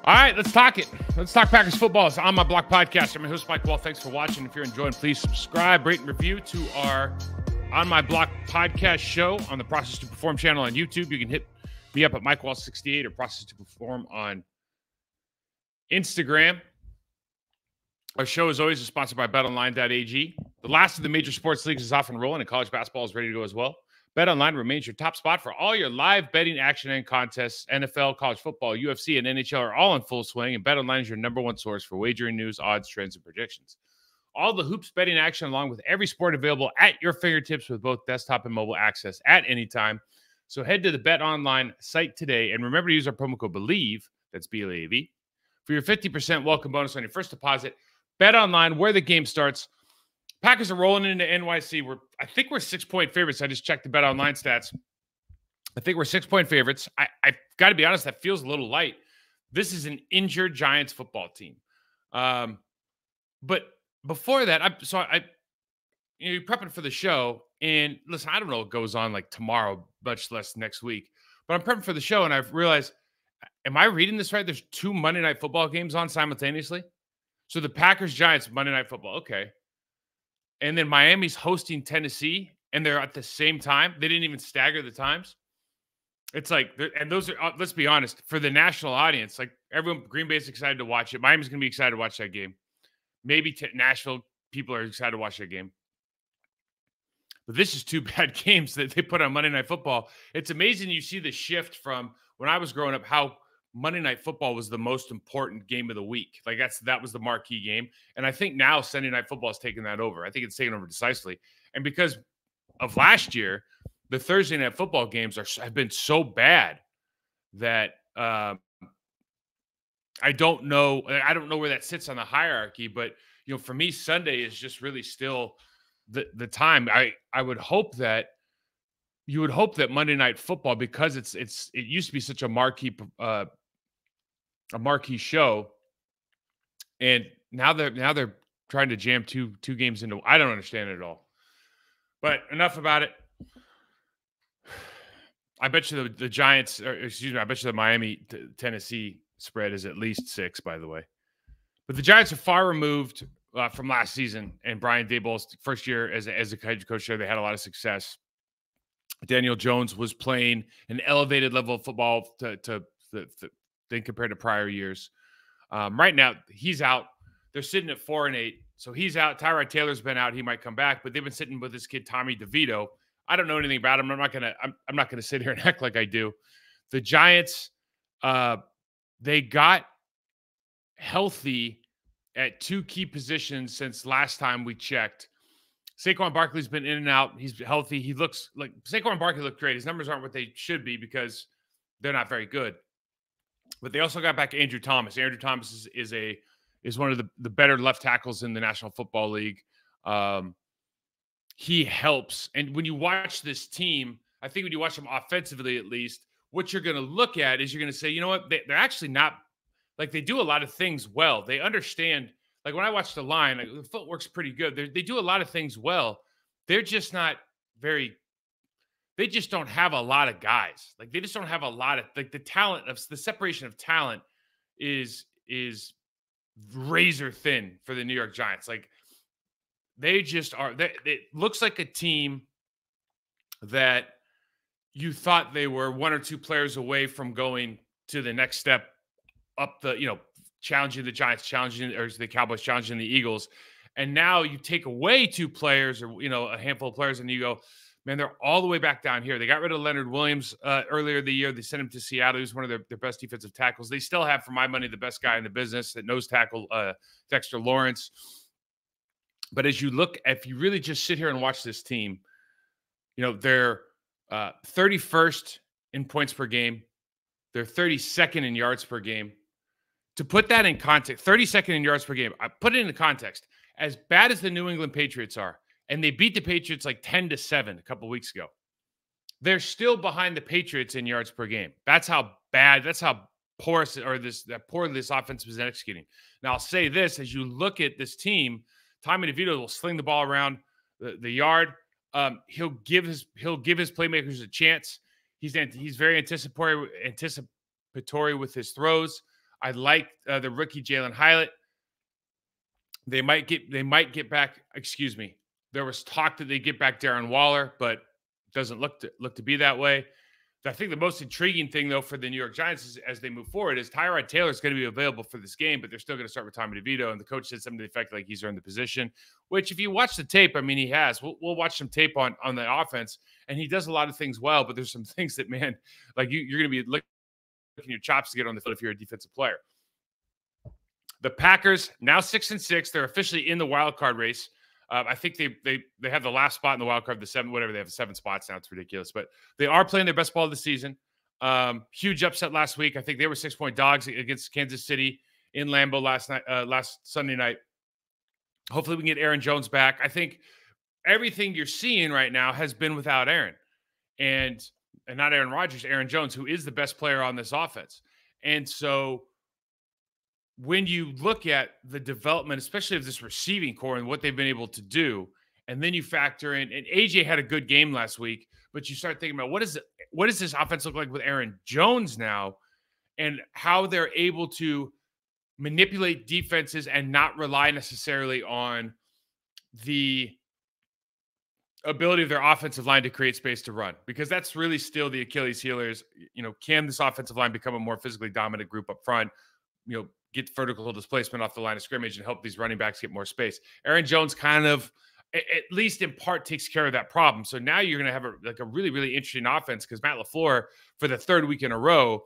All right, let's talk it. Let's talk Packers football. It's On My Block podcast. I'm your host, Mike Wahle. Thanks for watching. If you're enjoying, please subscribe, rate, and review to our On My Block podcast show on the Process to Perform channel on YouTube. You can hit me up at Mike Wahle68 or Process to Perform on Instagram. Our show, as always, is sponsored by BetOnline.ag. The last of the major sports leagues is off and rolling, and college basketball is ready to go as well. BetOnline remains your top spot for all your live betting action and contests. NFL, college football, UFC, and NHL are all in full swing, and BetOnline is your number one source for wagering news, odds, trends, and predictions. All the hoops betting action along with every sport available at your fingertips with both desktop and mobile access at any time. So head to the BetOnline site today, and remember to use our promo code BELIEVE, that's B-L-E-A-V, for your 50% welcome bonus on your first deposit. BetOnline, where the game starts. Packers are rolling into NYC. I think we're 6-point favorites. I just checked the BetOnline stats. I think we're 6-point favorites. I've got to be honest, that feels a little light. This is an injured Giants football team. But before that, you're prepping for the show, and listen, I don't know what goes on like tomorrow, much less next week. But I'm prepping for the show, and I've realized, am I reading this right? There's 2 Monday Night Football games on simultaneously. So the Packers-Giants Monday Night Football, okay. And then Miami's hosting Tennessee, and they're at the same time. They didn't even stagger the times. It's like, and those are, let's be honest, for the national audience, like everyone, Green Bay's excited to watch it. Miami's going to be excited to watch that game. Maybe Nashville people are excited to watch that game. But this is 2 bad games that they put on Monday Night Football. It's amazing you see the shift from when I was growing up, how Monday Night Football was the most important game of the week. Like that was the marquee game. And I think now Sunday Night Football has taken that over. I think it's taken over decisively. And because of last year, the Thursday Night Football games have been so bad that I don't know where that sits on the hierarchy. But for me, Sunday is just really still the time. I would hope that you would hope that Monday Night Football, because it used to be such a marquee show, and now they're trying to jam two games into. I don't understand it at all. But enough about it. I bet you the Giants, I bet you the Miami Tennessee spread is at least 6, by the way. But the Giants are far removed from last season, and Brian Daboll's first year as a head coach there. They had a lot of success. Daniel Jones was playing an elevated level of football than compared to prior years. Right now, he's out. They're sitting at 4-8, so he's out. Tyrod Taylor's been out. He might come back, but they've been sitting with this kid Tommy DeVito. I don't know anything about him. I'm not gonna sit here and act like I do. The Giants, they got healthy at 2 key positions since last time we checked. Saquon Barkley's been in and out. He's healthy. He looks like Saquon Barkley looked great. His numbers aren't what they should be because they're not very good. But they also got back Andrew Thomas. Andrew Thomas is one of the better left tackles in the National Football League. He helps. And when you watch this team, I think when you watch them offensively at least, what you're going to look at is you're going to say, you know what, they're actually not – like they do a lot of things well. They understand – like when I watch the line, the footwork's pretty good. They do a lot of things well. They're just not very – they just don't have a lot of guys. Like they just don't have a lot of – like the talent – the separation of talent is razor thin for the New York Giants. Like they just are – it looks like a team that you thought they were 1 or 2 players away from going to the next step up the – challenging the Giants, or the Cowboys, challenging the Eagles. And now you take away 2 players or, a handful of players and you go, man, they're all the way back down here. They got rid of Leonard Williams earlier in the year. They sent him to Seattle. He was one of their best defensive tackles. They still have, for my money, the best guy in the business at nose tackle, Dexter Lawrence. But as you look, if you really just sit here and watch this team, they're 31st in points per game. They're 32nd in yards per game. To put that in context, 32nd in yards per game, I put it into context. As bad as the New England Patriots are, and they beat the Patriots like 10-7 a couple weeks ago, they're still behind the Patriots in yards per game. That's how bad, that's how porous poorly this offense was executing. Now, I'll say this, as you look at this team, Tommy DeVito will sling the ball around the yard. He'll give his playmakers a chance. He's very anticipatory with his throws. I like the rookie Jalen Hyatt. They might get back. Excuse me. There was talk that they get back Darren Waller, but doesn't look to be that way. I think the most intriguing thing, though, for the New York Giants is, as they move forward, is Tyrod Taylor is going to be available for this game, but they're still going to start with Tommy DeVito. And the coach said something to the effect like he's earned the position, which if you watch the tape, I mean, he has. We'll watch some tape on the offense, and he does a lot of things well, but there's some things that, man, like you're going to be licking your chops to get on the field if you're a defensive player. The Packers, now 6-6. They're officially in the wild card race. I think they have the last spot in the wild card, the 7, whatever. They have 7 spots now. It's ridiculous. But they are playing their best ball of the season. Huge upset last week. I think they were 6-point dogs against Kansas City in Lambeau last Sunday night. Hopefully we can get Aaron Jones back. I think everything you're seeing right now has been without Aaron. And not Aaron Rodgers, Aaron Jones, who is the best player on this offense. And so when you look at the development, especially of this receiving core and what they've been able to do, and then you factor in, and AJ had a good game last week, but you start thinking about what does this offense look like with Aaron Jones now, and how they're able to manipulate defenses and not rely necessarily on the ability of their offensive line to create space to run, because that's really still the Achilles heel. Is, can this offensive line become a more physically dominant group up front? Get vertical displacement off the line of scrimmage and help these running backs get more space. Aaron Jones kind of, at least in part, takes care of that problem. So now you're going to have a really, really interesting offense, because Matt LaFleur, for the 3rd week in a row,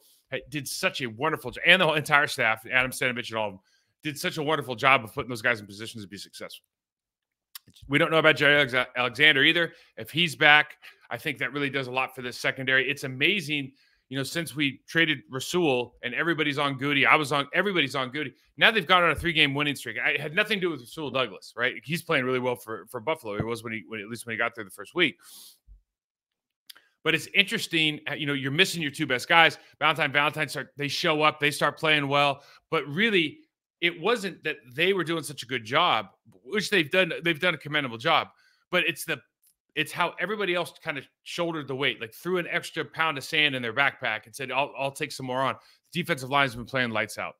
did such a wonderful job, and the whole entire staff, Adam Stanovich and all of them, did such a wonderful job of putting those guys in positions to be successful. We don't know about Jerry Alexander either. If he's back, I think that really does a lot for this secondary. It's amazing. Since we traded Rasul and everybody's on Goody, everybody's on Goody. Now they've gone on a 3-game winning streak. I had nothing to do with Rasul Douglas, right? He's playing really well for Buffalo. He was at least when he got there the first week. But it's interesting, you're missing your 2 best guys. Valentine they show up, they start playing well, but really it wasn't that they were doing such a good job, which they've done a commendable job, but it's how everybody else kind of shouldered the weight, like threw an extra pound of sand in their backpack and said, I'll take some more on. The defensive line has been playing lights out.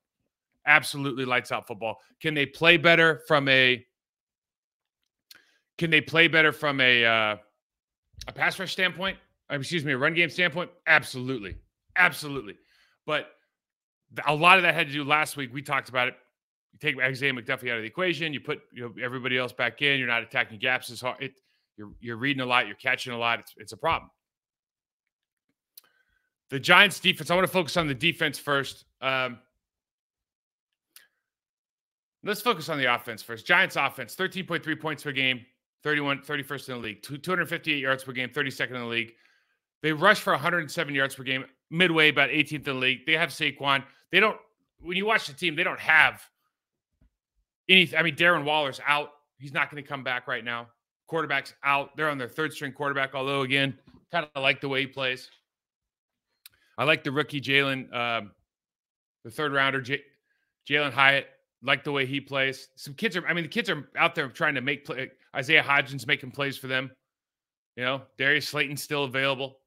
Absolutely lights out football. Can they play better from a pass rush standpoint? A run game standpoint? Absolutely. Absolutely. But a lot of that had to do last week. We talked about it. You take Isaiah McDuffie out of the equation. You put everybody else back in. You're not attacking gaps as hard. You're reading a lot. You're catching a lot. It's a problem. The Giants defense, I want to focus on the defense first. Let's focus on the offense first. Giants offense, 13.3 points per game, 31st in the league, 258 yards per game, 32nd in the league. They rush for 107 yards per game, midway, about 18th in the league. They have Saquon. When you watch the team, they don't have anything. Darren Waller's out. He's not going to come back right now. Quarterback's out. They're on their 3rd-string quarterback, although, again, kind of like the way he plays. I like the rookie Jalen, the 3rd-rounder, Jalen Hyatt. Like the way he plays. The kids are out there trying to make play. Isaiah Hodgins making plays for them. Darius Slayton's still available.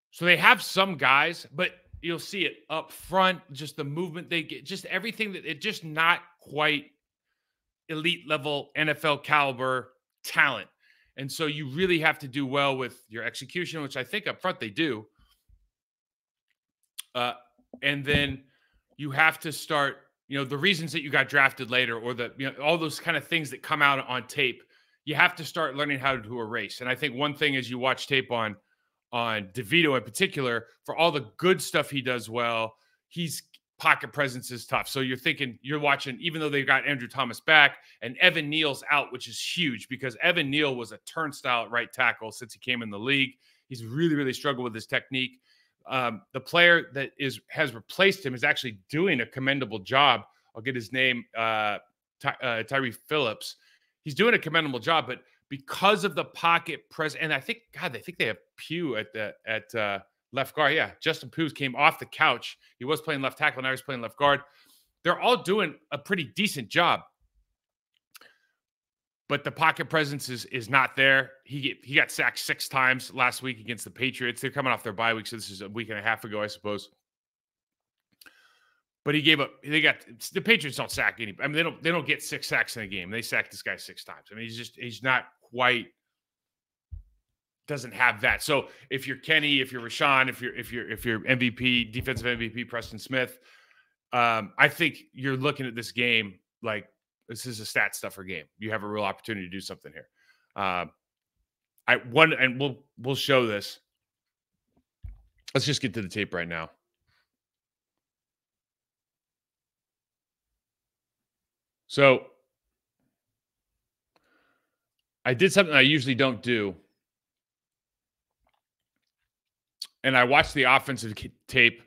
So they have some guys, but you'll see it up front, just the movement they get, just everything that it's just not quite elite level NFL caliber talent. And so you really have to do well with your execution, which I think up front they do. And then you have to start, the reasons that you got drafted later, or all those kind of things that come out on tape, you have to start learning how to erase. And I think one thing is, you watch tape on DeVito in particular, for all the good stuff he does well, he's pocket presence is tough. So you're watching, even though they've got Andrew Thomas back and Evan Neal's out, which is huge, because Evan Neal was a turnstile at right tackle since he came in the league. He's really, really struggled with his technique. The player that has replaced him is actually doing a commendable job. I'll get his name, Tyree Phillips. He's doing a commendable job, but because of the pocket presence, and I think they have Pugh at left guard. Yeah, Justin Pugh came off the couch. He was playing left tackle, now he's playing left guard. They're all doing a pretty decent job, but the pocket presence is not there. He got sacked 6 times last week against the Patriots. They're coming off their bye week, so this is a week and a half ago, I suppose. But he gave up. The Patriots don't sack any. I mean, they don't get 6 sacks in a game. They sack this guy 6 times. I mean, he's not quite, doesn't have that. So if you're Kenny, if you're Rashawn, if you're MVP, defensive MVP Preston Smith, I think you're looking at this game like this is a stat stuffer game. You have a real opportunity to do something here. We'll show this. Let's just get to the tape right now. So I did something I usually don't do. And I watched the offensive tape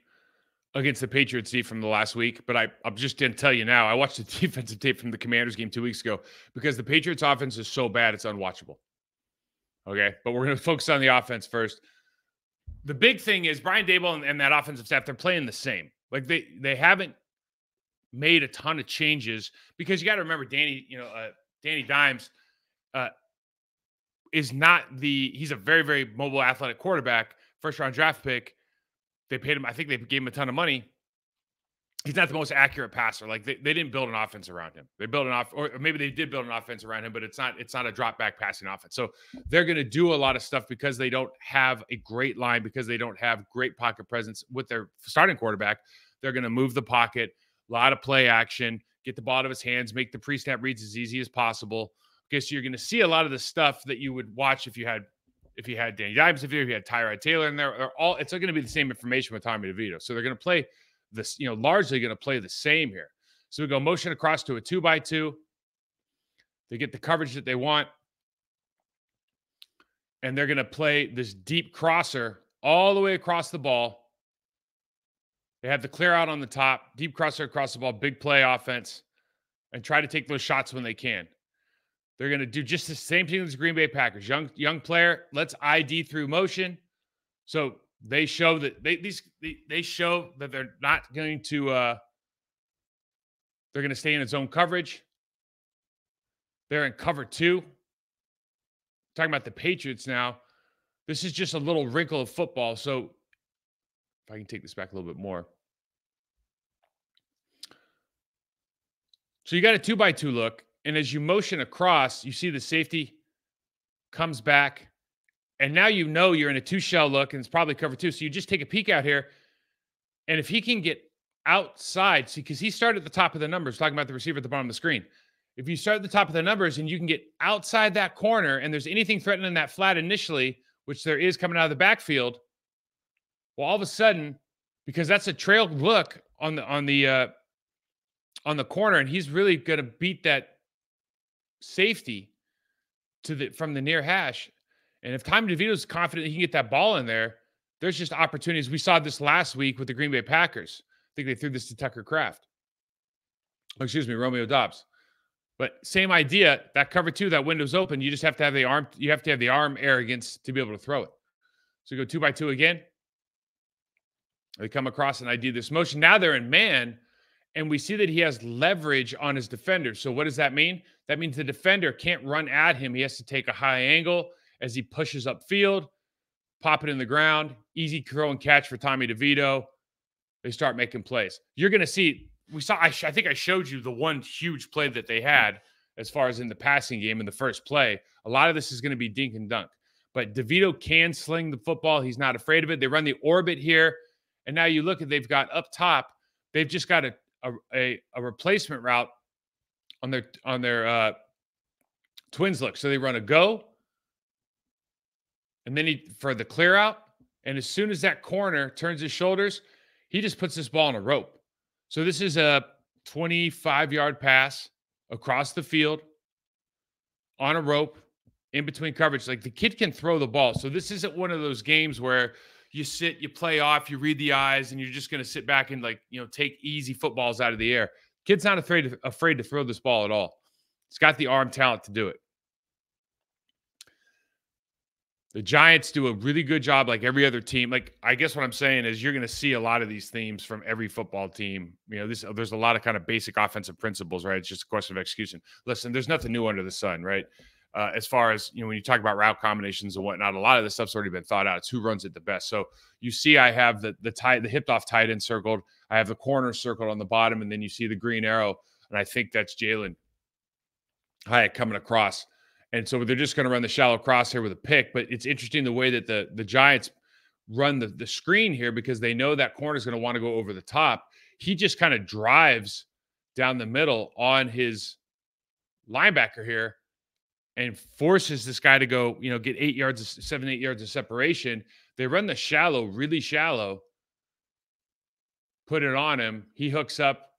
against the Patriots from the last week, but I'm just going to tell you now, I watched the defensive tape from the Commanders game 2 weeks ago because the Patriots offense is so bad, it's unwatchable. Okay, but we're going to focus on the offense first. The big thing is Brian Daboll and that offensive staff, they're playing the same. Like they haven't made a ton of changes because you got to remember Danny Dimes is not he's a very, very mobile athletic quarterback, first round draft pick. They paid him. I think they gave him a ton of money. He's not the most accurate passer. Like they didn't build an offense around him. They built or maybe they did build an offense around him, but it's not a drop back passing offense. So they're going to do a lot of stuff because they don't have a great line, because they don't have great pocket presence with their starting quarterback. They're going to move the pocket, a lot of play action, get the ball out of his hands, make the pre-snap reads as easy as possible. Okay, so you're going to see a lot of the stuff that you would watch if you had Danny Dimes, if you had Tyrod Taylor in there. It's going to be the same information with Tommy DeVito. So they're going to play this, largely going to play the same here. So we go motion across to a 2x2. They get the coverage that they want. And they're going to play this deep crosser all the way across the ball. They have the clear out on the top, deep crosser across the ball, big play offense, and try to take those shots when they can. They're going to do just the same thing as the Green Bay Packers. Young player, let's ID through motion. So they show that they show that they're not going to they're going to stay in zone coverage. They're in cover 2. Talking about the Patriots now. This is just a little wrinkle of football. So if I can take this back a little bit more. So you got a 2x2 look. And as you motion across, you see the safety comes back. And now you're in a 2-shell look, and it's probably cover 2. So you just take a peek out here. And if he can get outside, see, because he started at the top of the numbers, talking about the receiver at the bottom of the screen. If you start at the top of the numbers and you can get outside that corner and there's anything threatening that flat initially, which there is coming out of the backfield, well, all of a sudden, because that's a trail look on the corner, and he's really going to beat that safety from the near hash. And if Tommy DeVito's confident he can get that ball in there, there's just opportunities. We saw this last week with the Green Bay Packers. I think they threw this to Tucker Kraft. Oh, excuse me, Romeo Doubs. But same idea. That cover 2, that window's open. You just have to have the arm. You have to have the arm arrogance to be able to throw it. So go 2x2 again. They come across and ID this motion. Now they're in man, and we see that he has leverage on his defender. So what does that mean? That means the defender can't run at him. He has to take a high angle as he pushes upfield, pop it in the ground. Easy throw and catch for Tommy DeVito. They start making plays. You're going to see, I think I showed you the one huge play that they had as far as in the passing game in the first play. A lot of this is going to be dink and dunk. But DeVito can sling the football. He's not afraid of it. They run the orbit here. And now you look at, they've got up top, they've just got a replacement route on their twins look. So they run a go, and then for the clear out. And as soon as that corner turns his shoulders, he just puts this ball on a rope. So this is a 25-yard pass across the field on a rope in between coverage. Like, the kid can throw the ball. So this isn't one of those games where you sit, you play off, you read the eyes, and you're just going to sit back and take easy footballs out of the air. Kid's not afraid to throw this ball at all. He's got the arm talent to do it. The Giants do a really good job, like every other team. Like, I guess what I'm saying is you're going to see a lot of these themes from every football team. There's a lot of kind of basic offensive principles, right? It's just a question of execution. Listen, there's nothing new under the sun, right? as far as, when you talk about route combinations and whatnot, a lot of this stuff's already been thought out. It's who runs it the best. So you see, I have the hipped off tight end circled. I have the corner circled on the bottom, and then you see the green arrow, and I think that's Jalen Hyatt coming across. And so they're just going to run the shallow cross here with a pick. But it's interesting the way that the Giants run the screen here, because they know that corner is going to want to go over the top. He just kind of drives down the middle on his linebacker here and forces this guy to go, get 8 yards of separation. They run the shallow, really shallow, put it on him. He hooks up,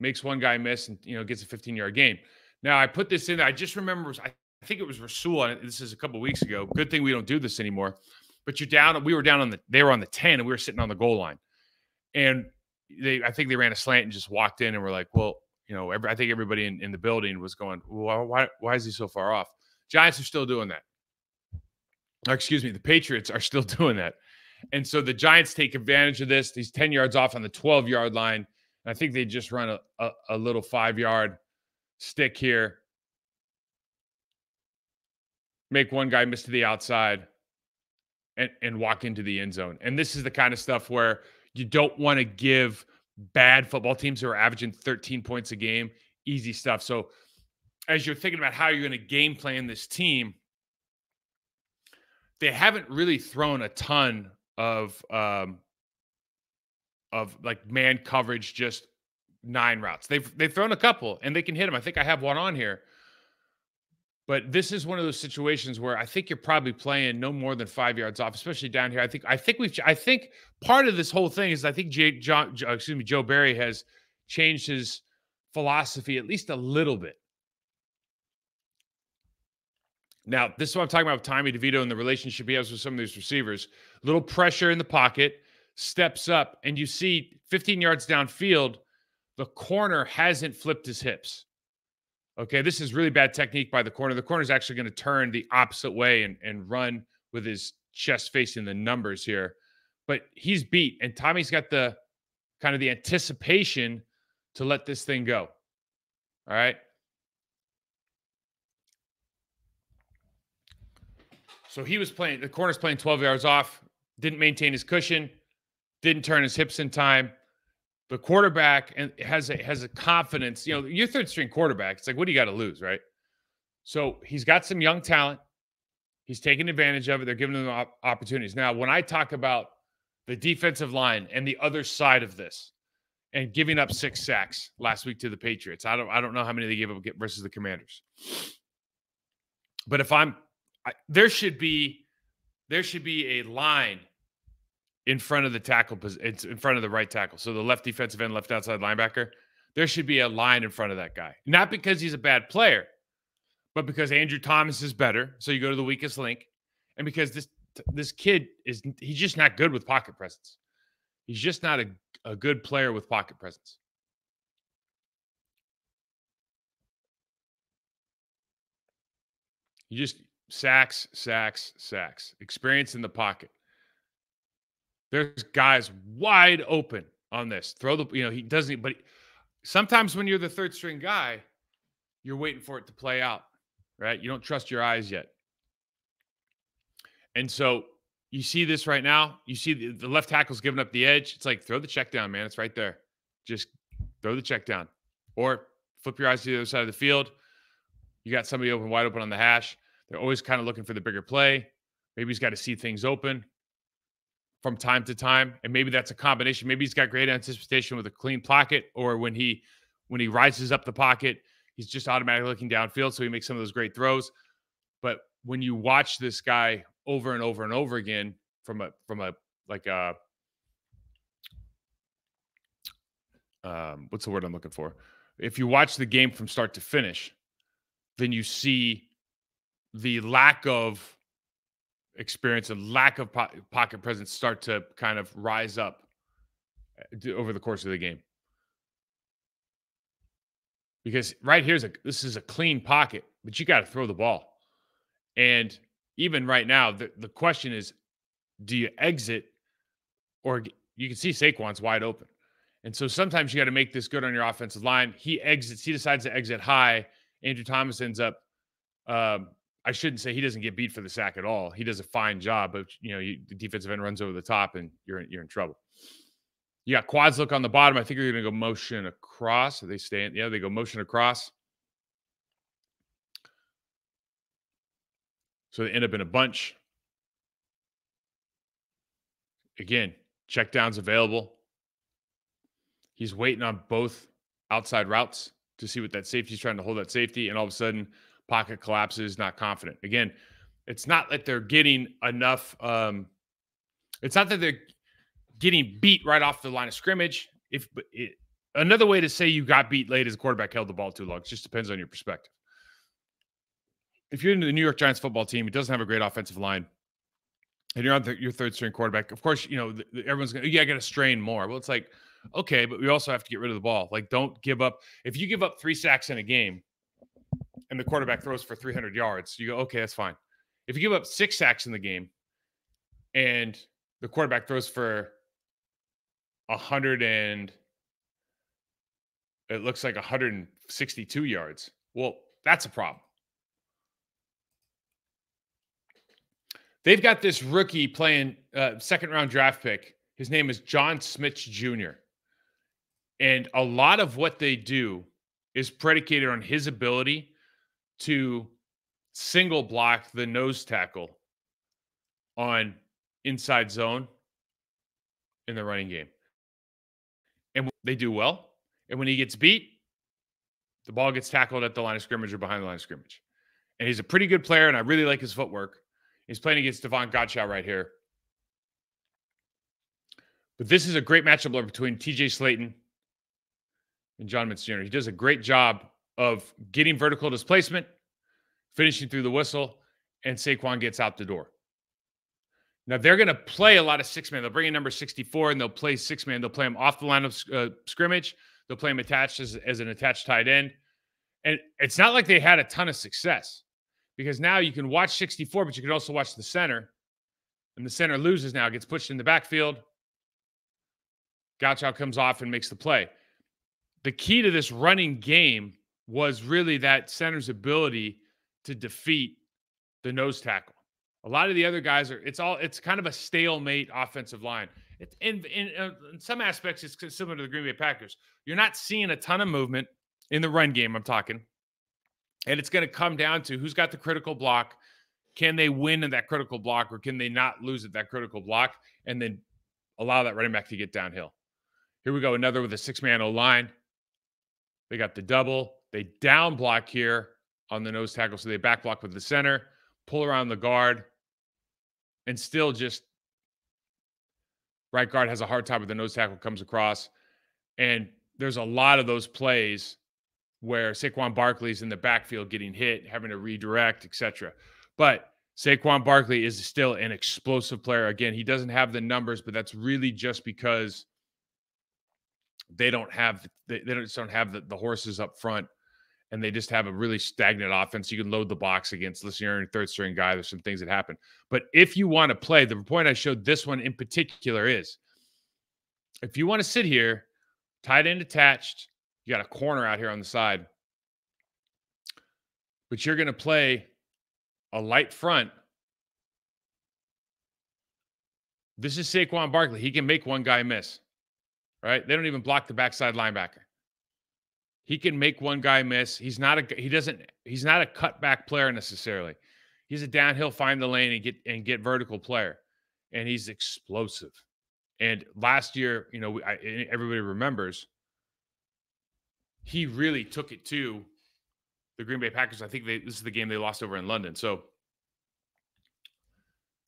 makes one guy miss, and, gets a 15-yard gain. Now, I put this in. I just remember, I think it was Rasul. This is a couple of weeks ago. Good thing we don't do this anymore. But you're down. We were down they were on the 10, and we were sitting on the goal line. And I think they ran a slant and just walked in, and we're like, well, I think everybody in the building was going, well, why is he so far off? Giants are still doing that. Or excuse me, the Patriots are still doing that. And so the Giants take advantage of this. He's 10 yards off on the 12-yard line. And I think they just run a little 5-yard stick here. Make one guy miss to the outside and walk into the end zone. And this is the kind of stuff where you don't want to give bad football teams who are averaging 13 points a game easy stuff. So as you're thinking about how you're going to game plan this team, they haven't really thrown a ton of like man coverage, just 9 routes. They've thrown a couple and they can hit them. I think I have one on here. But this is one of those situations where I think you're probably playing no more than 5 yards off, especially down here. I think part of this whole thing is I think Joe Barry has changed his philosophy at least a little bit. Now, this is what I'm talking about with Tommy DeVito and the relationship he has with some of these receivers. Little pressure in the pocket, steps up, and you see 15 yards downfield, the corner hasn't flipped his hips. Okay, this is really bad technique by the corner. The corner is actually going to turn the opposite way and run with his chest facing the numbers here. But he's beat, and Tommy's got the kind of the anticipation to let this thing go. All right. So the corner's playing 12 yards off, didn't maintain his cushion, didn't turn his hips in time. The quarterback has a confidence. Your third string quarterback, it's like, what do you got to lose, right? So he's got some young talent. He's taking advantage of it. They're giving him opportunities. Now, when I talk about the defensive line and the other side of this and giving up 6 sacks last week to the Patriots, I don't know how many they gave up versus the Commanders. But there should be a line in front of the tackle. It's in front of the right tackle. So the left defensive end, left outside linebacker, there should be a line in front of that guy. Not because he's a bad player, but because Andrew Thomas is better. So you go to the weakest link. And because this kid he's just not good with pocket presence. He's just not a good player with pocket presence. You just sacks. Experience in the pocket. There's guys wide open on this. He doesn't, but sometimes when you're the third string guy, you're waiting for it to play out, right? You don't trust your eyes yet. And so you see this right now. You see the left tackle's giving up the edge. It's like, throw the check down, man. It's right there. Just throw the check down. Or flip your eyes to the other side of the field. You got somebody wide open on the hash. They're always kind of looking for the bigger play. Maybe he's got to see things open from time to time, and maybe that's a combination. Maybe he's got great anticipation with a clean pocket, or when he rises up the pocket, he's just automatically looking downfield, so he makes some of those great throws. But when you watch this guy over and over and over again from a what's the word I'm looking for? If you watch the game from start to finish, then you see the lack of experience and lack of pocket presence start to kind of rise up over the course of the game. Because right here this is a clean pocket, but you got to throw the ball. And even right now, the question is, do you exit, or you can see Saquon's wide open. And so sometimes you got to make this good on your offensive line. He decides to exit high. Andrew Thomas ends up I shouldn't say he doesn't get beat for the sack at all. He does a fine job, but the defensive end runs over the top, and you're in trouble. You got quads look on the bottom. I think you're going to go motion across. Are they staying? Yeah, they go motion across. So they end up in a bunch. Again, check downs available. He's waiting on both outside routes to see what that safety's trying to hold that safety, and all of a sudden, pocket collapses, not confident. Again, it's not that they're getting enough. It's not that they're getting beat right off the line of scrimmage. Another way to say you got beat late is the quarterback held the ball too long. It just depends on your perspective. If you're into the New York Giants football team, it doesn't have a great offensive line, and you're on your third string quarterback, of course, everyone's going to, I got to strain more. Well, it's like, okay, but we also have to get rid of the ball. Like, don't give up. If you give up 3 sacks in a game and the quarterback throws for 300 yards, you go, okay, that's fine. If you give up 6 sacks in the game and the quarterback throws for 162 yards, well, that's a problem. They've got this rookie playing second-round draft pick. His name is John Smith Jr. And a lot of what they do is predicated on his ability to single block the nose tackle on inside zone in the running game. And they do well. And when he gets beat, the ball gets tackled at the line of scrimmage or behind the line of scrimmage. And he's a pretty good player, and I really like his footwork. He's playing against Devon Gottschall right here. But this is a great matchup between TJ Slayton and John Smith Jr. He does a great job of getting vertical displacement, finishing through the whistle, and Saquon gets out the door. Now, they're going to play a lot of 6-man. They'll bring in number 64, and they'll play 6-man. They'll play him off the line of scrimmage. They'll play him attached as an attached tight end. And it's not like they had a ton of success, because now you can watch 64, but you can also watch the center. And the center loses now, gets pushed in the backfield. Gottschall comes off and makes the play. The key to this running game was really that center's ability to defeat the nose tackle. A lot of the other guys it's kind of a stalemate offensive line. In some aspects, it's similar to the Green Bay Packers. You're not seeing a ton of movement in the run game, I'm talking. And it's going to come down to who's got the critical block. Can they win in that critical block, or can they not lose at that critical block and then allow that running back to get downhill? Here we go, another with a 6-man O-line. They got the double. They down block here on the nose tackle, so they back block with the center, pull around the guard, and still just right guard has a hard time with the nose tackle comes across. And there's a lot of those plays where Saquon Barkley's in the backfield getting hit, having to redirect, etc. But Saquon Barkley is still an explosive player. Again, he doesn't have the numbers, but that's really just because they don't have the horses up front, and they just have a really stagnant offense. You can load the box against, listen, you're a third string guy. There's some things that happen. But if you want to play, the point I showed this one in particular is, if you want to sit here, tight end attached, you got a corner out here on the side, but you're going to play a light front. This is Saquon Barkley. He can make one guy miss, right? They don't even block the backside linebacker. He can make one guy miss. He's not a cutback player necessarily. He's a downhill, find the lane and get vertical player, and he's explosive. And last year, everybody remembers, he really took it to the Green Bay Packers. I think this is the game they lost over in London. So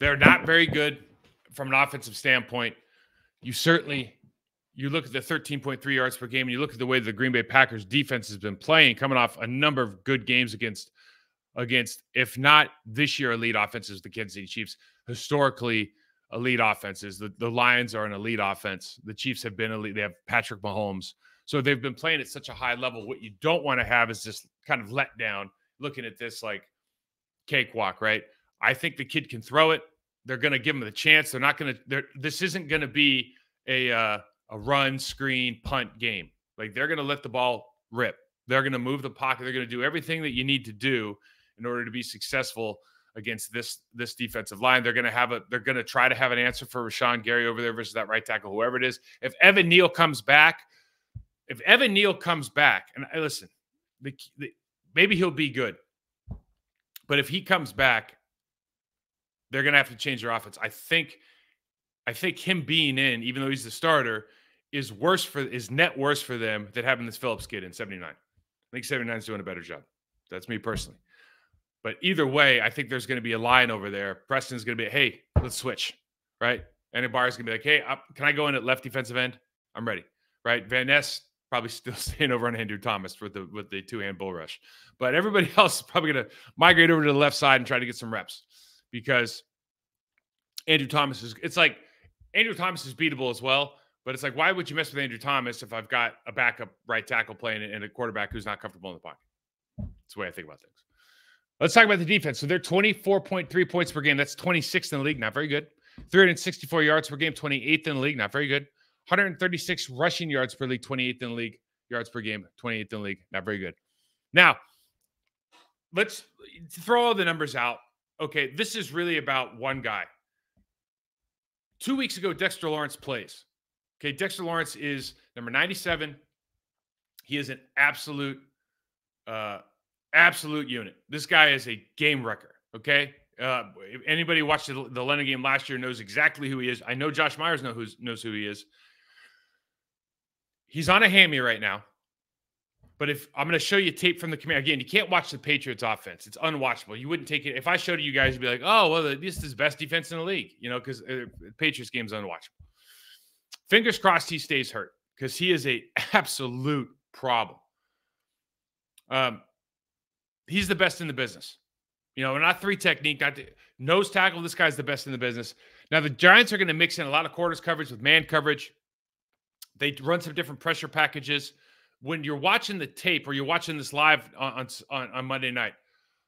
they're not very good from an offensive standpoint. You look at the 13.3 yards per game, and you look at the way the Green Bay Packers defense has been playing, coming off a number of good games against, if not this year, elite offenses, the Kansas City Chiefs, historically elite offenses. The Lions are an elite offense. The Chiefs have been elite. They have Patrick Mahomes. So they've been playing at such a high level. What you don't want to have is this kind of letdown, looking at this like cakewalk, right? I think the kid can throw it. They're going to give him the chance. They're not going to – this isn't going to be a run, screen, punt game. Like, they're going to let the ball rip. They're going to move the pocket. They're going to do everything that you need to do in order to be successful against this defensive line. They're going to try to have an answer for Rashawn Gary over there versus that right tackle, whoever it is. If Evan Neal comes back, and listen, maybe he'll be good, but if he comes back, they're going to have to change their offense. I think him being in, even though he's the starter, is net worse for them than having this Phillips kid in 79. I think 79 is doing a better job. That's me personally. But either way, I think there's going to be a line over there. Preston's going to be, hey, let's switch, right? And Ibarra's going to be like, hey, can I go in at left defensive end? I'm ready, right? Van Ness probably still staying over on Andrew Thomas with the two-hand bull rush. But everybody else is probably going to migrate over to the left side and try to get some reps because Andrew Thomas is beatable as well. But it's like, why would you mess with Andrew Thomas if I've got a backup right tackle playing and a quarterback who's not comfortable in the pocket? That's the way I think about things. Let's talk about the defense. So they're 24.3 points per game. That's 26th in the league. Not very good. 364 yards per game, 28th in the league. Not very good. 136 rushing yards per league, 28th in the league. Yards per game, 28th in the league. Not very good. Now, let's throw all the numbers out. Okay, this is really about one guy. 2 weeks ago, Dexter Lawrence plays. Okay, Dexter Lawrence is number 97. He is an absolute unit. This guy is a game wrecker, okay? If anybody watched the Lennon game last year knows exactly who he is. I know Josh Myers knows who he is. He's on a hammy right now. But if I'm going to show you tape from the command, again, you can't watch the Patriots offense. It's unwatchable. You wouldn't take it. If I showed it you guys, you'd be like, oh, well, this is the best defense in the league, because the Patriots game's unwatchable. Fingers crossed he stays hurt because he is a absolute problem. He's the best in the business. Not three technique, nose tackle. This guy's the best in the business. Now, the Giants are going to mix in a lot of quarters coverage with man coverage. They run some different pressure packages. When you're watching the tape or you're watching this live on Monday night,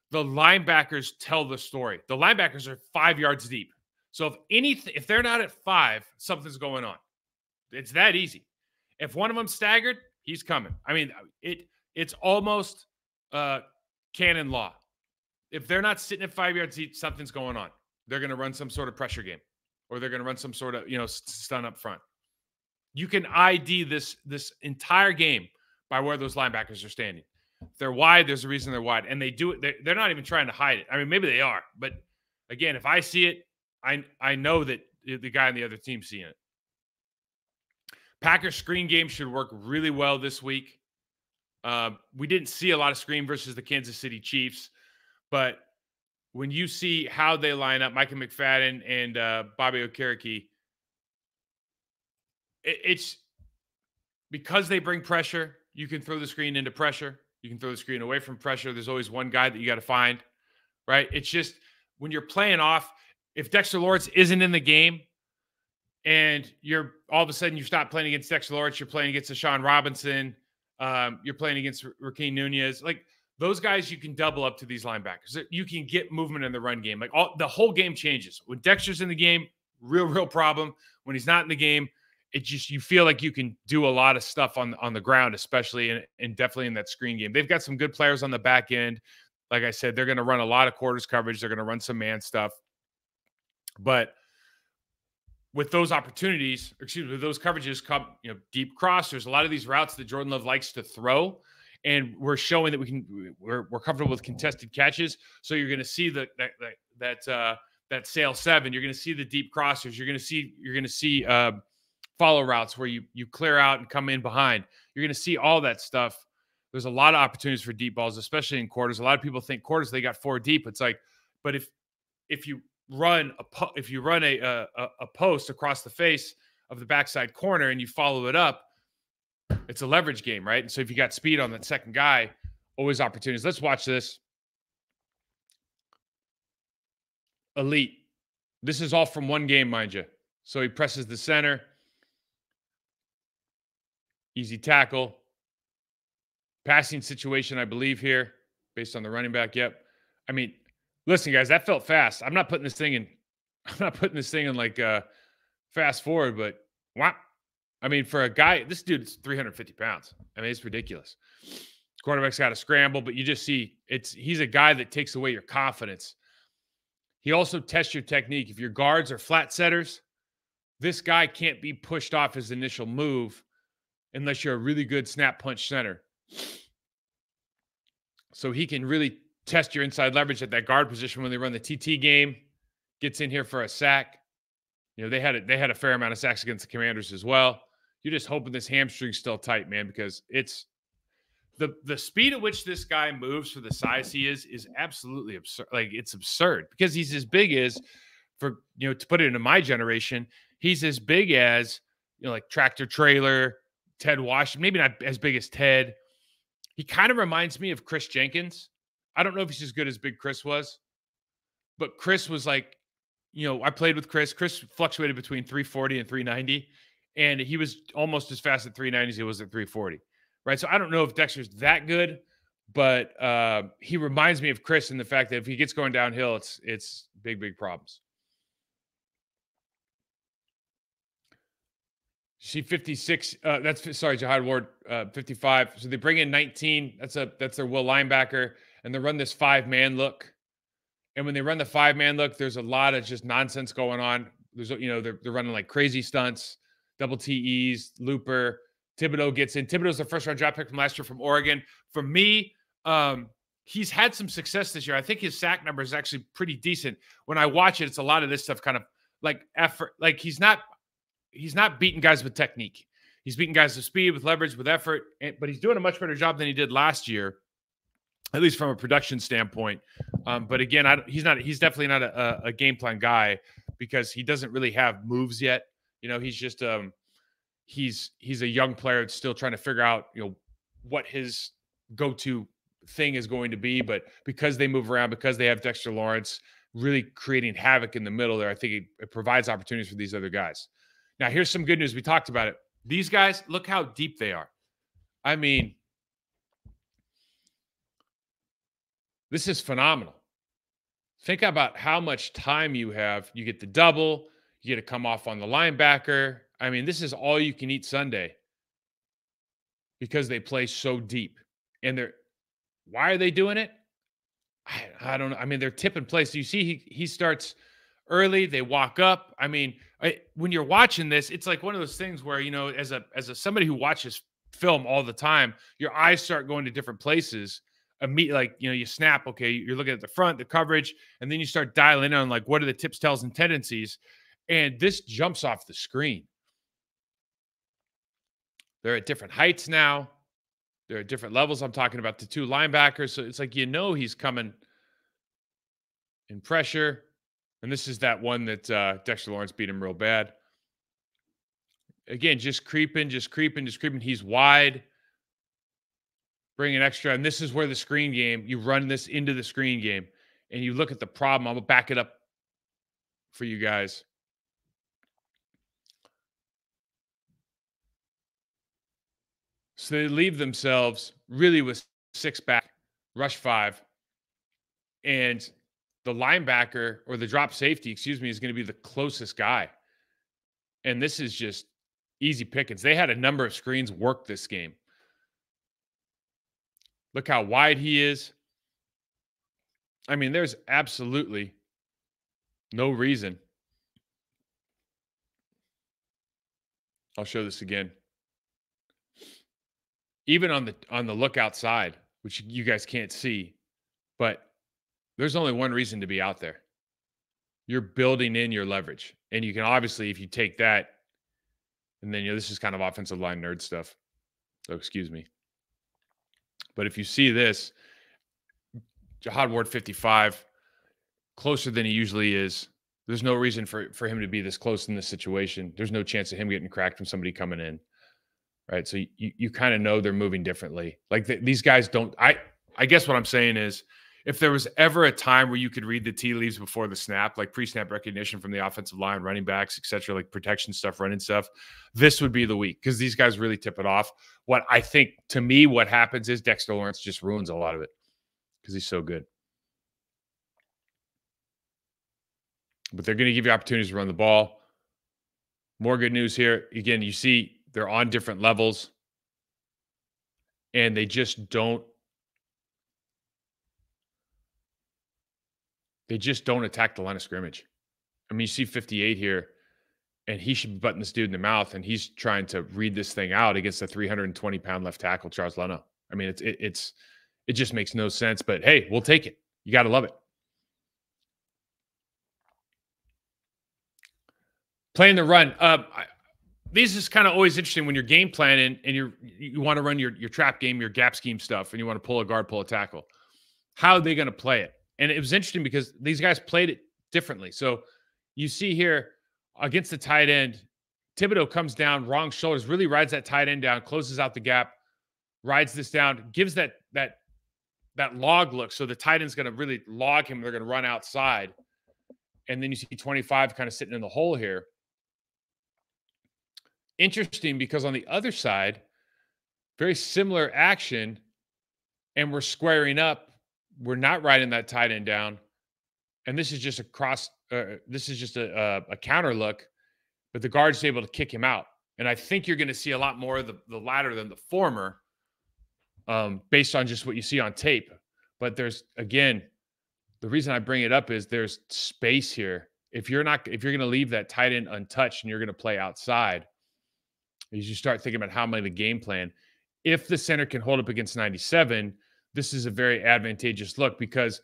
the linebackers tell the story. The linebackers are 5 yards deep. So if they're not at 5, something's going on. It's that easy. If one of them's staggered, he's coming. I mean, it's almost canon law. If they're not sitting at 5 yards deep, something's going on. They're going to run some sort of pressure game, or they're going to run some sort of stun up front. You can ID this entire game by where those linebackers are standing. If they're wide, there's a reason they're wide, and they do it. They're not even trying to hide it. I mean, maybe they are, but again, if I see it, I know that the guy on the other team's seeing it. Packers screen game should work really well this week. We didn't see a lot of screen versus the Kansas City Chiefs, but when you see how they line up, Micah McFadden and Bobby Okereke, it's because they bring pressure. You can throw the screen into pressure. You can throw the screen away from pressure. There's always one guy that you got to find, right? It's just when you're playing off, if Dexter Lawrence isn't in the game and you're all of a sudden you stop playing against Dexter Lawrence, you're playing against Deshaun Robinson, you're playing against Raheem Nunez, like those guys, you can double up to these linebackers. You can get movement in the run game. Like the whole game changes. When Dexter's in the game, real problem. When he's not in the game, it just, you feel like you can do a lot of stuff on the ground, especially and definitely in that screen game. They've got some good players on the back end. Like I said, they're going to run a lot of quarters coverage. They're going to run some man stuff. But with those opportunities, with those coverages come, deep cross. There's a lot of these routes that Jordan Love likes to throw, and we're showing that we're comfortable with contested catches. So you're going to see that sail 7. You're going to see the deep crossers. You're going to see follow routes where you clear out and come in behind. You're going to see all that stuff. There's a lot of opportunities for deep balls, especially in quarters. A lot of people think quarters, they got 4 deep. It's like, but if you run a post across the face of the backside corner and you follow it up, it's a leverage game, right? And so if you got speed on that second guy, always opportunities. Let's watch this. Elite. This is all from one game, mind you. So he presses the center. Easy tackle. Passing situation, I believe, here, based on the running back. Yep. I mean, listen, guys, that felt fast. I'm not putting this thing in like fast forward, but wow. I mean, for a guy, this dude's 350 pounds. I mean, it's ridiculous. Quarterback's got to scramble, but you just see he's a guy that takes away your confidence. He also tests your technique. If your guards are flat setters, this guy can't be pushed off his initial move unless you're a really good snap punch center. So he can really test your inside leverage at that guard position when they run the TT game. Gets in here for a sack. They had a fair amount of sacks against the Commanders as well. You're just hoping this hamstring's still tight, man, because it's the speed at which this guy moves for the size he is absolutely absurd. Like, it's absurd because he's as big as, for to put it into my generation, he's as big as like tractor trailer, Ted Washington, maybe not as big as Ted. He kind of reminds me of Chris Jenkins. I don't know if he's as good as Big Chris was, but Chris was like, I played with Chris. Chris fluctuated between 340 and 390, and he was almost as fast at 390 as he was at 340, right? So I don't know if Dexter's that good, but he reminds me of Chris in the fact that if he gets going downhill, it's big, big problems. See 56. Jihad Ward, 55. So they bring in 19. That's their will linebacker, and they run this 5-man look. And when they run the 5-man look, there's a lot of just nonsense going on. There's they're running like crazy stunts, double TEs, looper. Thibodeau gets in. Thibodeau's the first-round draft pick from last year from Oregon. For me, he's had some success this year. I think his sack number is actually pretty decent. When I watch it, it's a lot of this stuff kind of like effort. Like he's not beating guys with technique. He's beating guys with speed, with leverage, with effort. But he's doing a much better job than he did last year, at least from a production standpoint. But again, he's definitely not a game plan guy because he doesn't really have moves yet. He's just he's a young player that's still trying to figure out what his go-to thing is going to be. But because they move around, because they have Dexter Lawrence really creating havoc in the middle there, I think it provides opportunities for these other guys. Now, here's some good news. We talked about it. These guys, look how deep they are. I mean, this is phenomenal. Think about how much time you have. You get the double. You get to come off on the linebacker. I mean, this is all you can eat Sunday because they play so deep. And why are they doing it? I don't know. I mean, they're tip and play. So you see he starts early. They walk up. I mean, when you're watching this, it's like one of those things where, as a somebody who watches film all the time, your eyes start going to different places. Like, you snap, okay, you're looking at the front, the coverage, and then you start dialing in on like, what are the tips, tells, and tendencies? And this jumps off the screen. They're at different heights now. They're at different levels. I'm talking about the two linebackers. So it's like, he's coming in pressure. And this is that one that Dexter Lawrence beat him real bad. Again, just creeping. He's wide. Bring an extra. And this is where the screen game, you run this into the screen game. And you look at the problem. I'm going to back it up for you guys. So they leave themselves really with 6 back, rush 5. And the linebacker or the drop safety, is going to be the closest guy. And this is just easy pickings. They had a number of screens work this game. Look how wide he is. I mean, there's absolutely no reason. I'll show this again. Even on the look outside, which you guys can't see, but there's only one reason to be out there. You're building in your leverage. And you can obviously, if you take that, and then, this is kind of offensive line nerd stuff. So excuse me. But if you see this, Jihad Ward 55, closer than he usually is. There's no reason for him to be this close in this situation. There's no chance of him getting cracked from somebody coming in. Right. So you kind of know they're moving differently. Like these guys don't. I guess what I'm saying is, if there was ever a time where you could read the tea leaves before the snap, like pre-snap recognition from the offensive line, running backs, et cetera, like protection stuff, running stuff, this would be the week because these guys really tip it off. What I think, to me, what happens is Dexter Lawrence just ruins a lot of it because he's so good. But they're going to give you opportunities to run the ball. More good news here. Again, you see they're on different levels. and they just don't attack the line of scrimmage. I mean, you see 58 here, and he should be butting this dude in the mouth, and he's trying to read this thing out against the 320-pound left tackle, Charles Leno. I mean, it just makes no sense, but hey, we'll take it. You got to love it. Playing the run. This is kind of always interesting when you're game planning and you want to run your trap game, your gap scheme stuff, and you want to pull a guard, pull a tackle. How are they going to play it? And it was interesting because these guys played it differently. So you see here against the tight end, Thibodeau comes down, wrong shoulders, really rides that tight end down, closes out the gap, rides this down, gives that log look. So the tight end's going to really log him. They're going to run outside. And then you see 25 kind of sitting in the hole here. Interesting because on the other side, very similar action, and we're squaring up. We're not riding that tight end down. And this is just a counter look, but the guard's able to kick him out. And I think you're going to see a lot more of the latter than the former, based on just what you see on tape. But there's, again, the reason I bring it up is there's space here. If you're going to leave that tight end untouched and you're going to play outside, as you start thinking about how am I the game plan, if the center can hold up against 97, this is a very advantageous look because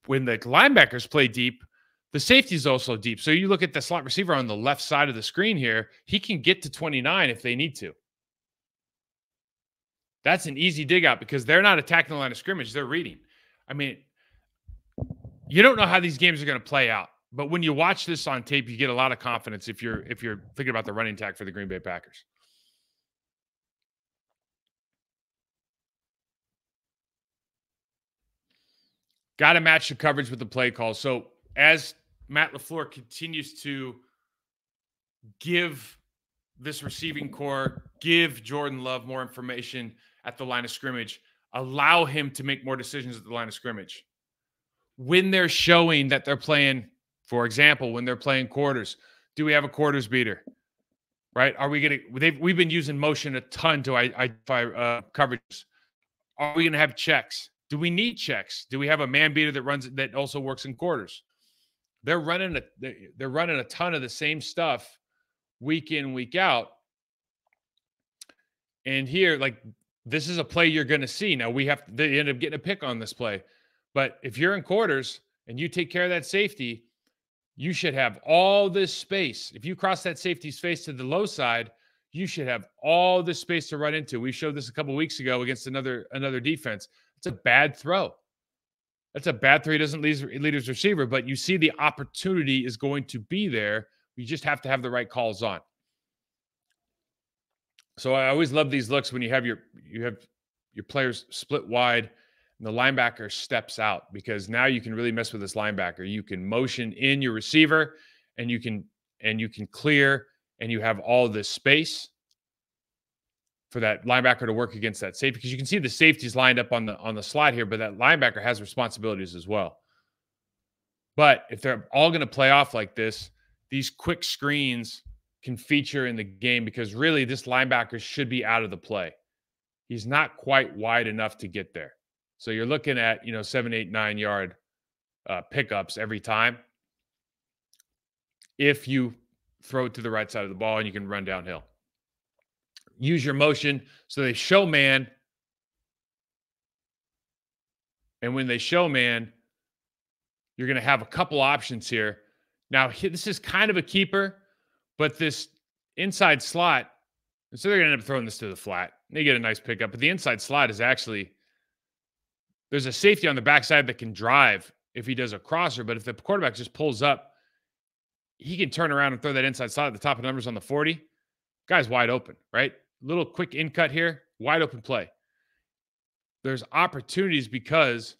when the linebackers play deep, the safety is also deep. So you look at the slot receiver on the left side of the screen here, he can get to 29 if they need to. That's an easy dig out because they're not attacking the line of scrimmage. They're reading. I mean, you don't know how these games are going to play out. But when you watch this on tape, you get a lot of confidence if you're thinking about the running attack for the Green Bay Packers. Got to match the coverage with the play call. So as Matt LaFleur continues to give this receiving core, give Jordan Love more information at the line of scrimmage, allow him to make more decisions at the line of scrimmage. When they're showing that they're playing, for example, when they're playing quarters, do we have a quarters beater? Right? Are we going to? We've been using motion a ton to identify coverages. Are we going to have checks? Do we need checks? Do we have a man beater that also works in quarters? They're running a ton of the same stuff week in, week out. And here, like, this is a play you're going to see. Now they end up getting a pick on this play. But if you're in quarters and you take care of that safety, you should have all this space. If you cross that safety's face to the low side, you should have all this space to run into. We showed this a couple of weeks ago against another defense. It's a bad throw. That's a bad throw. He doesn't lead his receiver, but you see the opportunity is going to be there. You just have to have the right calls on. So I always love these looks when you have your players split wide and the linebacker steps out, because now you can really mess with this linebacker. You can motion in your receiver and you can clear, and you have all this space for that linebacker to work against that safety, because you can see the safeties lined up on the slide here, but that linebacker has responsibilities as well. But if they're all going to play off like this, these quick screens can feature in the game, because really this linebacker should be out of the play. He's not quite wide enough to get there. So you're looking at, 7, 8, 9 yard pickups every time if you throw it to the right side of the ball and you can run downhill. Use your motion. So they show man. And when they show man, you're going to have a couple options here. Now, this is kind of a keeper, but this inside slot, so they're going to end up throwing this to the flat. They get a nice pickup, but the inside slot is actually, there's a safety on the backside that can drive if he does a crosser, but if the quarterback just pulls up, he can turn around and throw that inside slot at the top of the numbers on the 40. Guy's wide open, right? Little quick in cut here, wide open play. There's opportunities because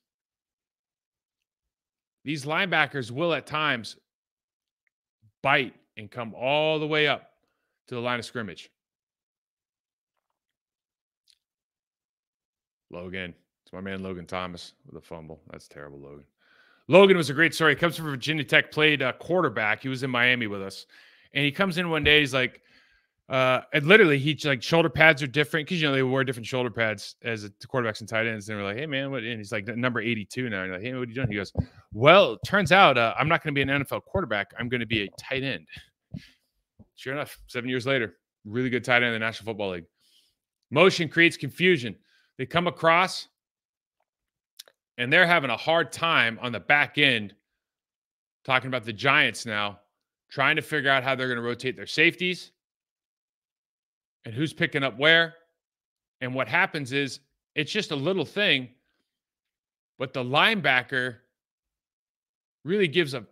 these linebackers will at times bite and come all the way up to the line of scrimmage. Logan. It's my man Logan Thomas with a fumble. That's terrible, Logan. Logan was a great story. He comes from Virginia Tech, played quarterback. He was in Miami with us. And he comes in one day. He's like, And literally, he like shoulder pads are different because they wear different shoulder pads as the quarterbacks and tight ends. And we're like, "Hey man, what?" And he's like number 82 now. And you're like, "Hey, what are you doing?" He goes, "Well, turns out I'm not going to be an NFL quarterback. I'm going to be a tight end." Sure enough, 7 years later, really good tight end in the National Football League. Motion creates confusion. They come across, and they're having a hard time on the back end. Talking about the Giants now, trying to figure out how they're going to rotate their safeties and who's picking up where. And what happens is it's just a little thing, but the linebacker really gives a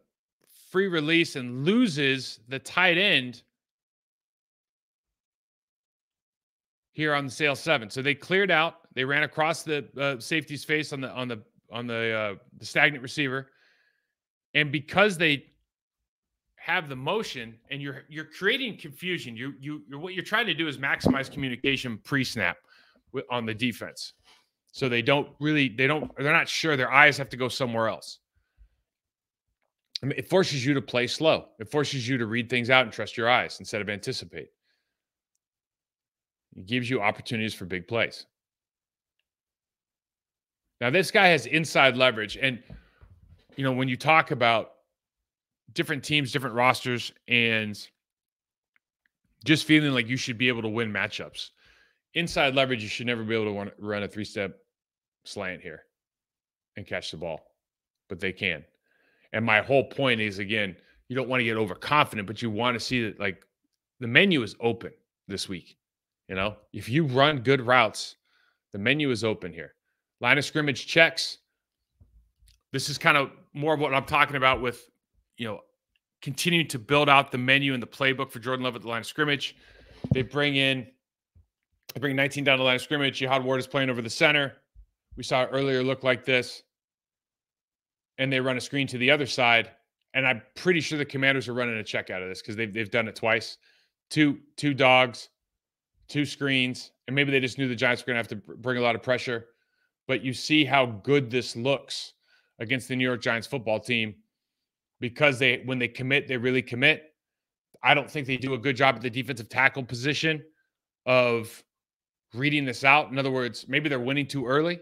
free release and loses the tight end here on the sail 7. So they cleared out. They ran across the safety's face on the stagnant receiver, and because they have the motion and you're creating confusion, you're what you're trying to do is maximize communication pre-snap on the defense. So they're not sure. Their eyes have to go somewhere else. I mean, it forces you to play slow. It forces you to read things out and trust your eyes instead of anticipate. It gives you opportunities for big plays. Now, this guy has inside leverage. And, when you talk about different teams, different rosters, and just feeling like you should be able to win matchups, inside leverage, you should never be able to run a 3-step slant here and catch the ball. But they can. And my whole point is, again, you don't want to get overconfident, but you want to see that, like, the menu is open this week. If you run good routes, the menu is open here. Line of scrimmage checks. This is kind of more of what I'm talking about with, continuing to build out the menu and the playbook for Jordan Love at the line of scrimmage. They bring 19 down the line of scrimmage. Jihad Ward is playing over the center. We saw it earlier look like this. And they run a screen to the other side. And I'm pretty sure the Commanders are running a check out of this because they've done it twice. Two dogs, 2 screens, and maybe they just knew the Giants were going to have to bring a lot of pressure. But you see how good this looks against the New York Giants football team because when they commit, they really commit. I don't think they do a good job at the defensive tackle position of reading this out. In other words, maybe they're winning too early,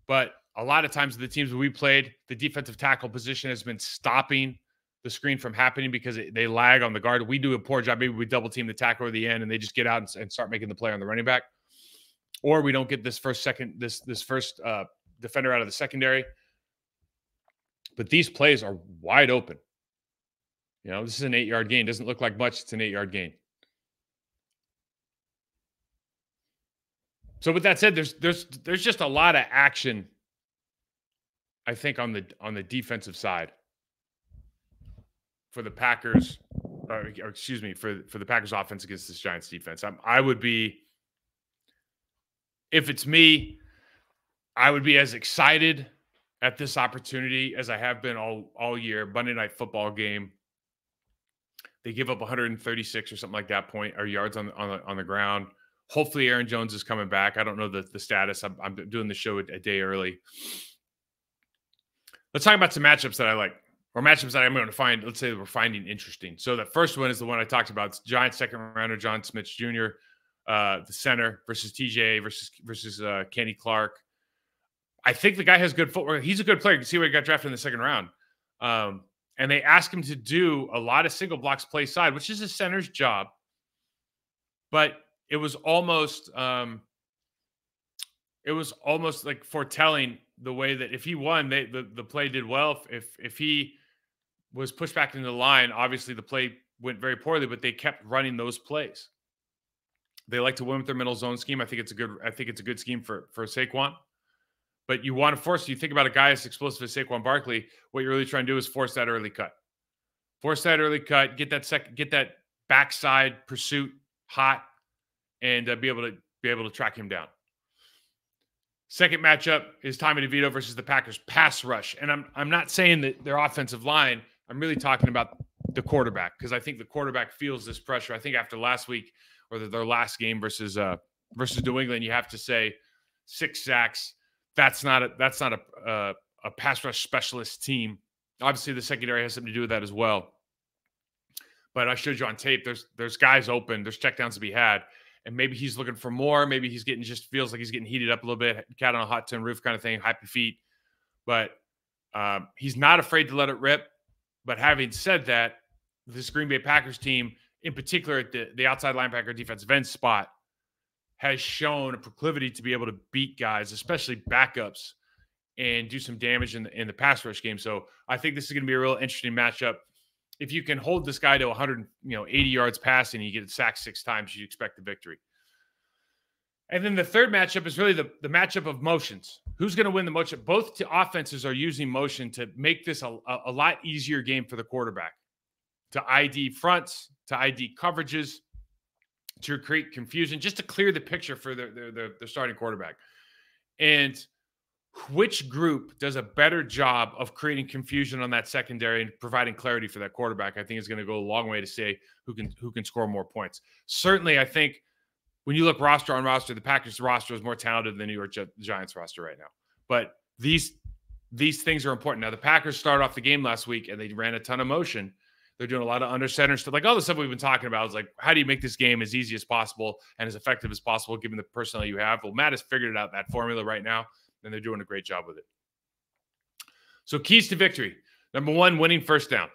but a lot of times the teams we played, the defensive tackle position has been stopping the screen from happening because they lag on the guard. We do a poor job. Maybe we double team the tackle at the end and they just get out and start making the play on the running back. Or we don't get this first defender out of the secondary. But these plays are wide open. This is an 8-yard gain. Doesn't look like much. It's an 8-yard gain. So with that said, there's just a lot of action, I think, on the defensive side for the Packers, for the Packers offense against this Giants defense. I would be, if it's me, I would be as excited at this opportunity as I have been all year. Monday Night Football game. They give up 136 or something like that yards on the ground. Hopefully Aaron Jones is coming back. I don't know the status. I'm doing the show a day early. Let's talk about some matchups that I like, or matchups that I'm going to find, let's say, we're finding interesting. So the first one is the one I talked about. It's Giants second rounder, John Smith Jr., the center versus TJ versus Kenny Clark. I think the guy has good footwork. He's a good player. You can see where he got drafted in the second round. And they asked him to do a lot of single blocks play side, which is a center's job. But it was almost like foretelling the way that if he won, the play did well. If he was pushed back into the line, obviously the play went very poorly, but they kept running those plays. They like to win with their middle zone scheme. I think it's a good scheme for Saquon. But you think about a guy as explosive as Saquon Barkley, what you're really trying to do is force that early cut. Get that backside pursuit hot, and be able to track him down. Second matchup is Tommy DeVito versus the Packers pass rush. And I'm not saying that their offensive line. I'm really talking about the quarterback, because I think the quarterback feels this pressure. I think after last week, or their last game versus New England, you have to say 6 sacks. That's not a pass rush specialist team. Obviously, the secondary has something to do with that as well. But I showed you on tape, there's guys open, there's checkdowns to be had. And maybe he's looking for more. Maybe he's getting just feels like he's getting heated up a little bit, cat on a hot tin roof kind of thing, happy feet. But he's not afraid to let it rip. But having said that, this Green Bay Packers team, in particular at the outside linebacker defensive end spot, has shown a proclivity to be able to beat guys, especially backups, and do some damage in the pass rush game. So I think this is going to be a real interesting matchup. If you can hold this guy to 180 yards passing, and you get sacked 6 times, you expect the victory. And then the third matchup is really the matchup of motions. Who's going to win the motion? Both offenses are using motion to make this a lot easier game for the quarterback, to ID fronts, to ID coverages, to create confusion, just to clear the picture for the starting quarterback. And which group does a better job of creating confusion on that secondary and providing clarity for that quarterback, I think is going to go a long way to say who can score more points. Certainly, I think when you look roster on roster, the Packers roster is more talented than the New York Giants roster right now. But these things are important. Now, the Packers started off the game last week, and they ran a ton of motion. They're doing a lot of under center stuff. Like all the stuff we've been talking about is like, how do you make this game as easy as possible and as effective as possible, given the personnel you have? Well, Matt has figured it out, that formula right now, and they're doing a great job with it. So keys to victory. Number 1, winning first down.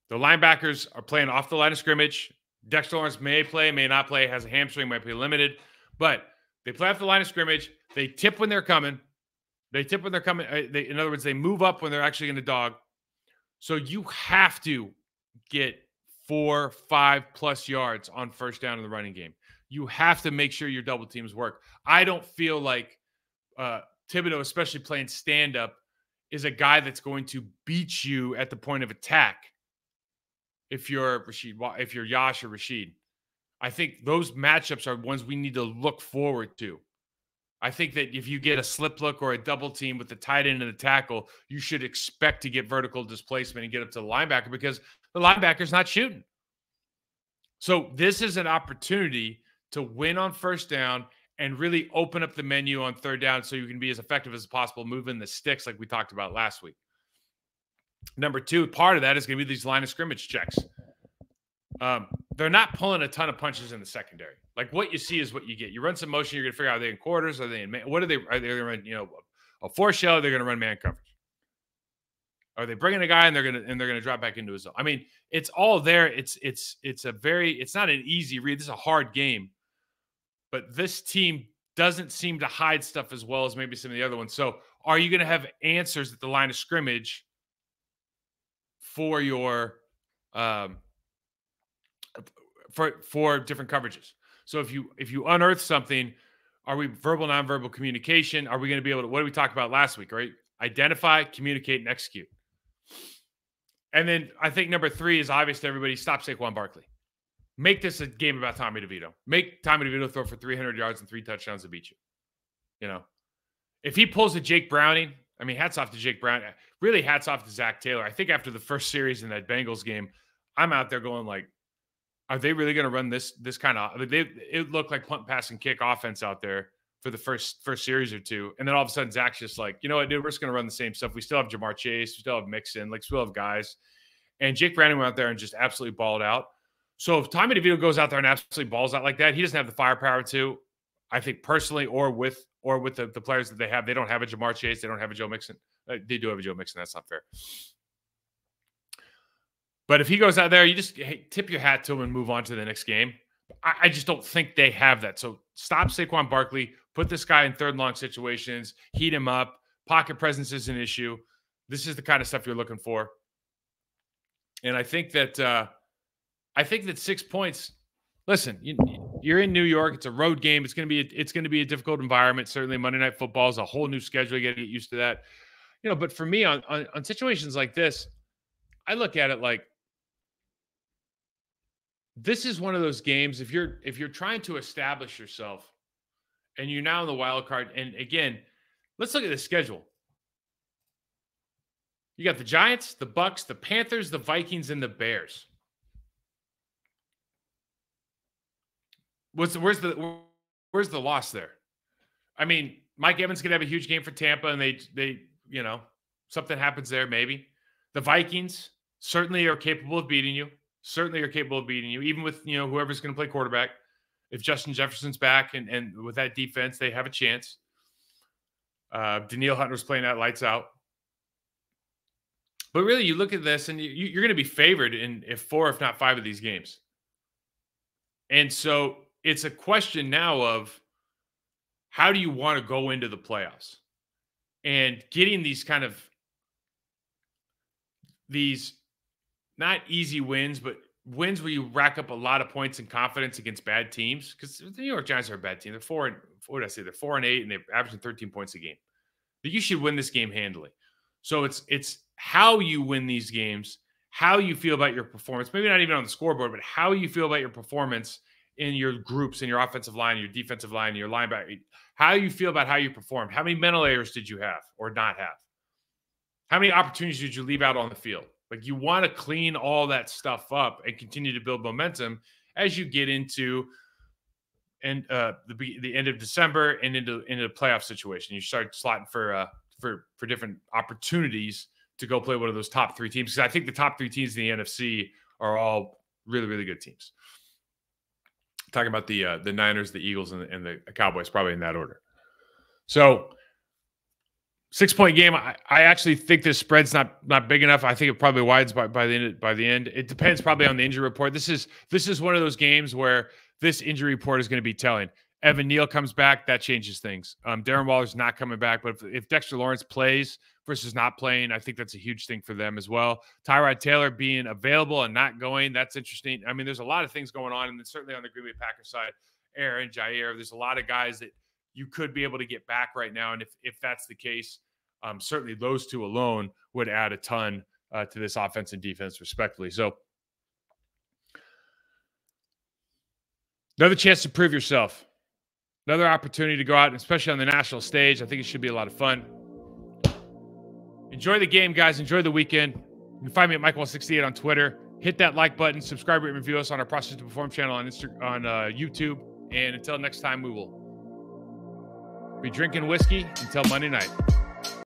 The linebackers are playing off the line of scrimmage. Dexter Lawrence may play, may not play, has a hamstring, might be limited. But they play off the line of scrimmage. They tip when they're coming. In other words, they move up when they're actually going to dog. So you have to get 4, 5+ yards on first down in the running game. You have to make sure your double teams work. I don't feel like Thibodeau, especially playing stand-up, is a guy that's going to beat you at the point of attack if you're Yash or Rashid. I think those matchups are ones we need to look forward to. I think that if you get a slip look or a double team with the tight end and the tackle, you should expect to get vertical displacement and get up to the linebacker because the linebacker's not shooting. So this is an opportunity to win on first down and really open up the menu on third down so you can be as effective as possible moving the sticks like we talked about last week. Number 2, part of that is going to be these line of scrimmage checks. They're not pulling a ton of punches in the secondary. Like what you see is what you get. You run some motion, you're going to figure out, are they in quarters? Are they in man? What are they? Are they going to run, a 4 shell? They're going to run man coverage. Are they bringing a guy and they're going to drop back into his zone? I mean, it's all there. It's not an easy read. This is a hard game, but this team doesn't seem to hide stuff as well as maybe some of the other ones. So are you going to have answers at the line of scrimmage for your for different coverages? So if you unearth something, are we verbal, nonverbal communication? Are we going to be able to, what did we talk about last week, right? Identify, communicate, and execute. And then I think number 3 is obvious to everybody. Stop Saquon Barkley. Make this a game about Tommy DeVito. Make Tommy DeVito throw for 300 yards and 3 touchdowns to beat you. If he pulls a Jake Browning, I mean, hats off to Jake Browning. Really hats off to Zach Taylor. I think after the first series in that Bengals game, I'm out there going like, are they really going to run this kind of? It looked like punt, pass, and kick offense out there for the first series or 2, and then all of a sudden Zach's just like, you know what, dude, we're just going to run the same stuff. We still have Jamar Chase, we still have Mixon, like we still have guys, and Jake Browning went out there and just absolutely balled out. So if Tommy DeVito goes out there and absolutely balls out like that, he doesn't have the firepower to. I think personally, or with the players that they have, they don't have a Jamar Chase, they don't have a Joe Mixon. They do have a Joe Mixon. That's not fair. But if he goes out there, you just tip your hat to him and move on to the next game. I just don't think they have that. So stop Saquon Barkley. Put this guy in third and long situations. Heat him up. Pocket presence is an issue. This is the kind of stuff you're looking for. And I think that 6 points. Listen, you're in New York. It's a road game. It's going to be a difficult environment. Certainly, Monday Night Football is a whole new schedule. You got to get used to that. But for me, on situations like this, I look at it like, this is one of those games, if you're trying to establish yourself and you're now in the wild card, and again, let's look at the schedule. You got the Giants, the Bucks, the Panthers, the Vikings, and the Bears. Where's the loss there? I mean, Mike Evans could have a huge game for Tampa, and they something happens there maybe. The Vikings, certainly are capable of beating you. Certainly are capable of beating you, even with whoever's going to play quarterback. If Justin Jefferson's back and with that defense, they have a chance. Danielle Hunter's playing that lights out. But really, you look at this, and you're going to be favored in 4, if not 5 of these games. And so it's a question now of how do you want to go into the playoffs? And getting these not easy wins, but wins where you rack up a lot of points and confidence against bad teams. Because the New York Giants are a bad team. They're 4 and 8, and they're averaging 13 points a game. But you should win this game handily. So it's how you win these games, how you feel about your performance, maybe not even on the scoreboard, but how you feel about your performance in your groups, in your offensive line, your defensive line, your linebacker, how you feel about how you performed. How many mental errors did you have or not have? How many opportunities did you leave out on the field? Like, you want to clean all that stuff up and continue to build momentum as you get into the end of December and into the playoff situation. You start slotting for different opportunities to go play one of those top 3 teams. Because I think the top 3 teams in the NFC are all really, really good teams. Talking about the Niners, the Eagles, and the Cowboys, probably in that order. So 6-point game. I actually think this spread's not big enough. I think it probably widens by the end. It depends probably on the injury report. This is one of those games where this injury report is going to be telling. Evan Neal comes back, that changes things. Darren Waller's not coming back, but if Dexter Lawrence plays versus not playing, I think that's a huge thing for them as well. Tyrod Taylor being available and not going, that's interesting. I mean, there's a lot of things going on, and certainly on the Green Bay Packers side, Aaron, Jair, there's a lot of guys that you could be able to get back right now, and if that's the case, certainly those 2 alone would add a ton to this offense and defense, respectively. So another chance to prove yourself. Another opportunity to go out, especially on the national stage. I think it should be a lot of fun. Enjoy the game, guys. Enjoy the weekend. You can find me at Mike168 on Twitter. Hit that like button. Subscribe, rate, and review us on our Process to Perform channel on YouTube. And until next time, we will be drinking whiskey until Monday night.